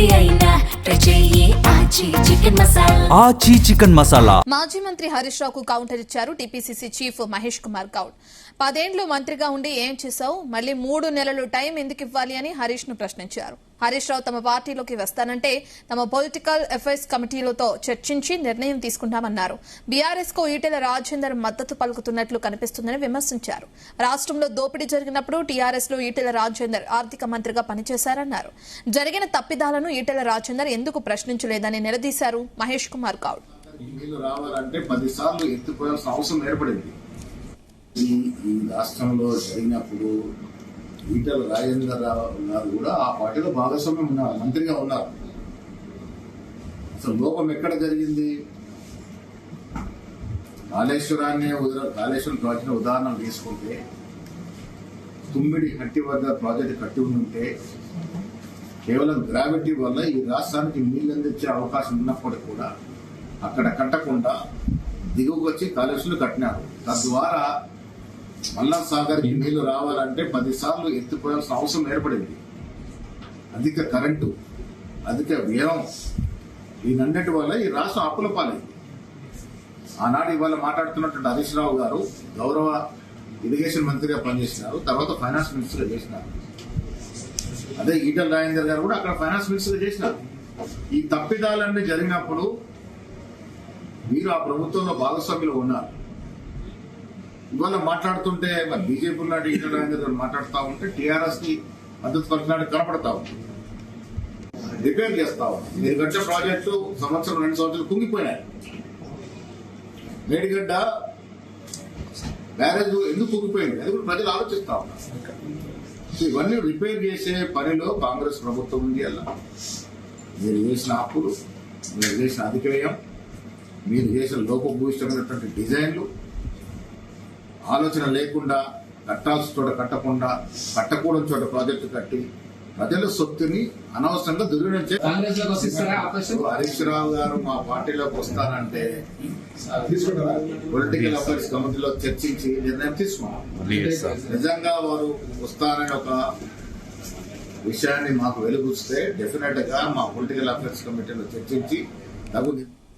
ఏది అయినా ఆచి చికెన్ మసాలా. మాజీ మంత్రి హరీష్ రావుకు కౌంటర్ ఇచ్చారు టీపీసీసీ చీఫ్ మహేష్ కుమార్ గౌడ్. 10 ఏళ్లు మంత్రిగా ఉండి ఏం చేశావు, మళ్లీ 3 నెలలు టైం ఎందుకు ఇవ్వాలి అని హరీష్ ను ప్రశ్నించారు. హరీష్ రావు తమ పార్టీలోకి వస్తానంటే తమ పొలిటికల్ అఫైర్స్ కమిటీలతో చర్చించి నిర్ణయం తీసుకుంటామన్నారు. బీఆర్ఎస్ కు ఈటెల రాజేందర్ మద్దతు పలుకుతున్నట్లు కనిపిస్తుందని విమర్శించారు. రాష్ట్రంలో దోపిడీ జరిగినప్పుడు టీఆర్ఎస్ లో ఈటెల రాజేందర్ ఆర్థిక మంత్రిగా పనిచేశారన్నారు. జరిగిన తప్పిదాలను ఈటెల రాజేందర్ ఎందుకు ప్రశ్నించలేదని నిలదీశారు మహేష్ కుమార్ గౌడ్. రావాలంటే 10 సార్లు ఎత్తుకోవాల్సిన అవసరం ఏర్పడింది. ఈ రాష్ట్రంలో జరిగినప్పుడు ఈటెల రాజేందర్ గారు కూడా ఆ పార్టీలో భాగస్వామ్యం ఉన్నారు, మంత్రిగా ఉన్నారు. అసలు లోపం ఎక్కడ జరిగింది? కాళేశ్వరం ప్రాజెక్టు ఉదాహరణ తీసుకుంటే తుమ్మిడి హట్టి వద్ద ప్రాజెక్టు కట్టి ఉంటే కేవలం గ్రావిటీ వల్ల ఈ రాష్ట్రానికి నీళ్లు అందించే అవకాశం ఉన్నప్పటికీ కూడా అక్కడ కట్టకుండా దిగువకు వచ్చి కాళేశ్వరం కట్టినారు. తద్వారా మల్లం సాగర్ కి నీళ్లు రావాలంటే 10 సార్లు ఎత్తిపోయాల్సిన అవసరం ఏర్పడింది. అధిక కరెంటు, అధిక వ్యయం, ఈయనన్నిటి వల్ల ఈ రాష్ట్రం అప్పుల పాలైంది. ఆనాడు ఇవాళ మాట్లాడుతున్నటువంటి హరీష్ రావు గారు గౌరవ ఇరిగేషన్ మంత్రిగా పనిచేసినారు, తర్వాత ఫైనాన్స్ మినిస్టర్ చేసినారు. అదే ఈటెల రాజేందర్ గారు కూడా అక్కడ ఫైనాన్స్ మినిస్టర్ చేసినారు. ఈ తప్పిదాలన్నీ జరిగినప్పుడు మీరు ఆ ప్రభుత్వంలో భాగస్వామ్యులు ఉన్నారు. ఇవాళ మాట్లాడుతుంటే మరి బీజేపీ నాటి ఈటెల రాజేందర్ గారు మాట్లాడుతూ ఉంటే టీఆర్ఎస్ కి మద్దతు పలికినట్టు కనపడతా ఉంది. రిపేర్ చేస్తా ఉంది. మీరు కట్టే ప్రాజెక్టు 1 సంవత్సరం 2 సంవత్సరాలు కుంగిపోయినాయి. మేడిగడ్డ బ్యారేజ్ ఎందుకు కుంగిపోయింది అది కూడా ప్రజలు ఆలోచిస్తా ఉన్నారు. ఇవన్నీ రిపేర్ చేసే పనిలో కాంగ్రెస్ ప్రభుత్వం ఉంది. అలా మీరు చేసిన అప్పులు, మీరు చేసిన అధిక వ్యయం, మీరు చేసిన లోపభూయిష్టమైనటువంటి డిజైన్లు, ఆలోచన లేకుండా కట్టాల్సిన చోట కట్టకుండా కట్టకూడని చోట ప్రాజెక్టు కట్టి ప్రజల సొత్తుని అనవసరంగా దుర్వినియోగం హరీష్ రావు గారు మా పార్టీలోకి వస్తానంటే పొలిటికల్ అఫైర్స్ కమిటీలో చర్చించి నిర్ణయం తీసుకున్నాం. నిజంగా వారు వస్తారని ఒక విషయాన్ని మాకు వెలుగుస్తే డెఫినెట్ గా మా పొలిటికల్ అఫైర్స్ కమిటీలో చర్చించి తగు